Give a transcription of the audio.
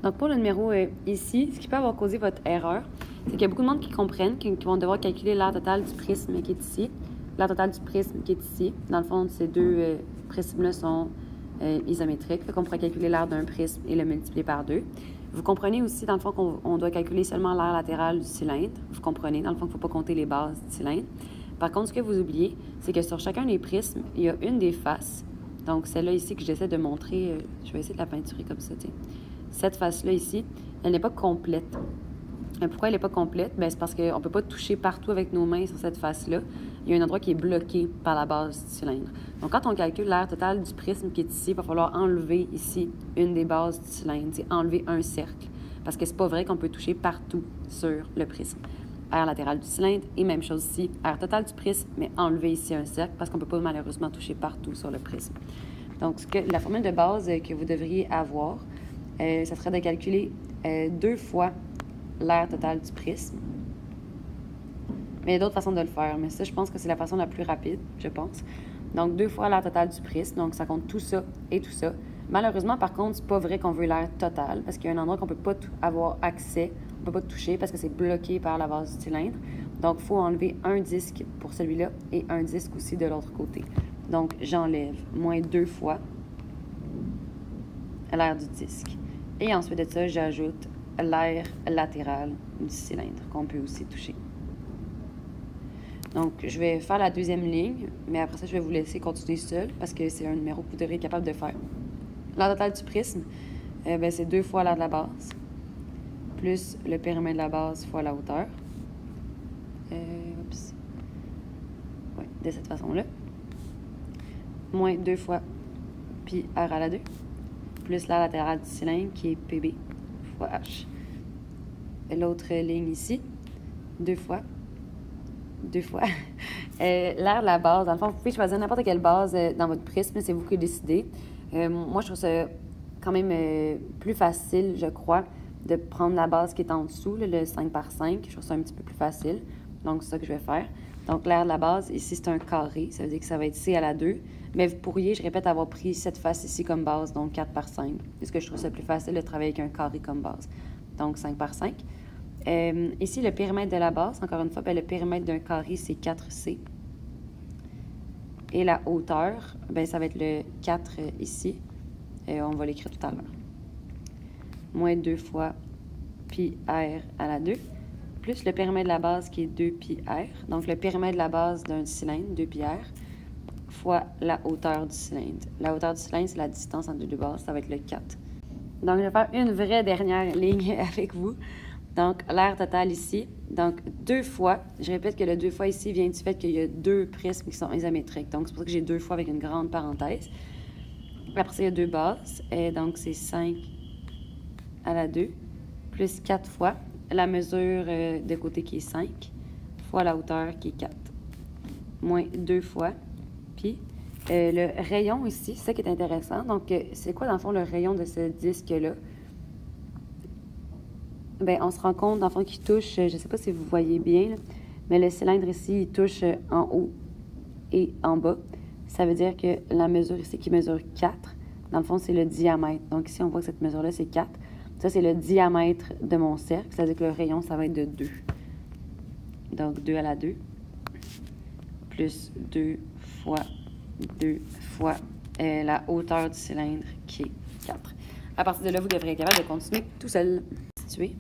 Donc, pour le numéro ici, ce qui peut avoir causé votre erreur, c'est qu'il y a beaucoup de monde qui comprennent, qui vont devoir calculer l'aire totale du prisme qui est ici, l'aire totale du prisme qui est ici. Dans le fond, ces deux prismes-là sont isométriques. Fait qu'on pourrait calculer l'aire d'un prisme et le multiplier par 2. Vous comprenez aussi, dans le fond, qu'on doit calculer seulement l'aire latérale du cylindre. Vous comprenez, dans le fond, qu'il ne faut pas compter les bases du cylindre. Par contre, ce que vous oubliez, c'est que sur chacun des prismes, il y a une des faces. Donc, celle-là ici que j'essaie de montrer, je vais essayer de la peinturer comme ça, tiens. Cette face-là ici, elle n'est pas complète. Pourquoi elle n'est pas complète? Bien, c'est parce qu'on ne peut pas toucher partout avec nos mains sur cette face-là. Il y a un endroit qui est bloqué par la base du cylindre. Donc, quand on calcule l'aire totale du prisme qui est ici, il va falloir enlever ici une des bases du cylindre, c'est enlever un cercle. Parce que c'est pas vrai qu'on peut toucher partout sur le prisme. Aire latérale du cylindre, et même chose ici, aire totale du prisme, mais enlever ici un cercle parce qu'on ne peut pas malheureusement toucher partout sur le prisme. Donc, la formule de base que vous devriez avoir, ça serait de calculer 2 fois l'aire totale du prisme. Mais il y a d'autres façons de le faire, mais ça, je pense que c'est la façon la plus rapide, je pense. Donc, 2 fois l'aire totale du prisme, donc ça compte tout ça et tout ça. Malheureusement, par contre, c'est pas vrai qu'on veut l'aire totale, parce qu'il y a un endroit qu'on peut pas avoir accès, on peut pas toucher parce que c'est bloqué par la base du cylindre. Donc, il faut enlever un disque pour celui-là et un disque aussi de l'autre côté. Donc, j'enlève moins 2 fois l'aire du disque. Et ensuite de ça, j'ajoute l'aire latérale du cylindre qu'on peut aussi toucher. Donc, je vais faire la deuxième ligne, mais après ça, je vais vous laisser continuer seul parce que c'est un numéro que vous devrez être capable de faire. L'aire totale du prisme, c'est 2 fois l'aire de la base, plus le périmètre de la base fois la hauteur. Ouais, de cette façon-là. Moins 2 fois pi r à la 2, plus l'aire latérale du cylindre qui est PB fois H. L'autre ligne ici, 2 fois. L'aire de la base, dans le fond, vous pouvez choisir n'importe quelle base dans votre prisme, c'est vous qui décidez. Moi, je trouve ça quand même plus facile, je crois, de prendre la base qui est en dessous, le 5 par 5. Je trouve ça un petit peu plus facile. Donc, c'est ça que je vais faire. Donc, l'aire de la base, ici, c'est un carré. Ça veut dire que ça va être C à la 2. Mais vous pourriez, je répète, avoir pris cette face ici comme base, donc 4 par 5. Parce que je trouve ça plus facile de travailler avec un carré comme base. Donc, 5 par 5. Ici, le périmètre de la base, encore une fois, le périmètre d'un carré, c'est 4C. Et la hauteur, ça va être le 4 ici. On va l'écrire tout à l'heure. Moins 2 fois pi r à la 2, plus le périmètre de la base qui est 2 pi r. Donc, le périmètre de la base d'un cylindre, 2 pi r, fois la hauteur du cylindre. La hauteur du cylindre, c'est la distance entre les deux bases, ça va être le 4. Donc, je vais faire une vraie dernière ligne avec vous. Donc, l'aire totale ici. Donc, 2 fois. Je répète que le 2 fois ici vient du fait qu'il y a 2 prismes qui sont isométriques. Donc, c'est pour ça que j'ai 2 fois avec une grande parenthèse. Après ça, il y a 2 bases. Et donc, c'est 5 à la 2, plus 4 fois la mesure de côté qui est 5, fois la hauteur qui est 4. Moins 2 fois. Puis, le rayon ici, c'est ça qui est intéressant. Donc, c'est quoi, dans le fond, le rayon de ce disque-là? On se rend compte, dans le fond, qu'il touche, je ne sais pas si vous voyez bien, là, mais le cylindre ici, il touche en haut et en bas. Ça veut dire que la mesure ici, qui mesure 4, dans le fond, c'est le diamètre. Donc ici, on voit que cette mesure-là, c'est 4. Ça, c'est le diamètre de mon cercle. Ça veut dire que le rayon, ça va être de 2. Donc, 2 à la 2, plus 2 fois la hauteur du cylindre, qui est 4. À partir de là, vous devrez être capable de continuer tout seul. Situé.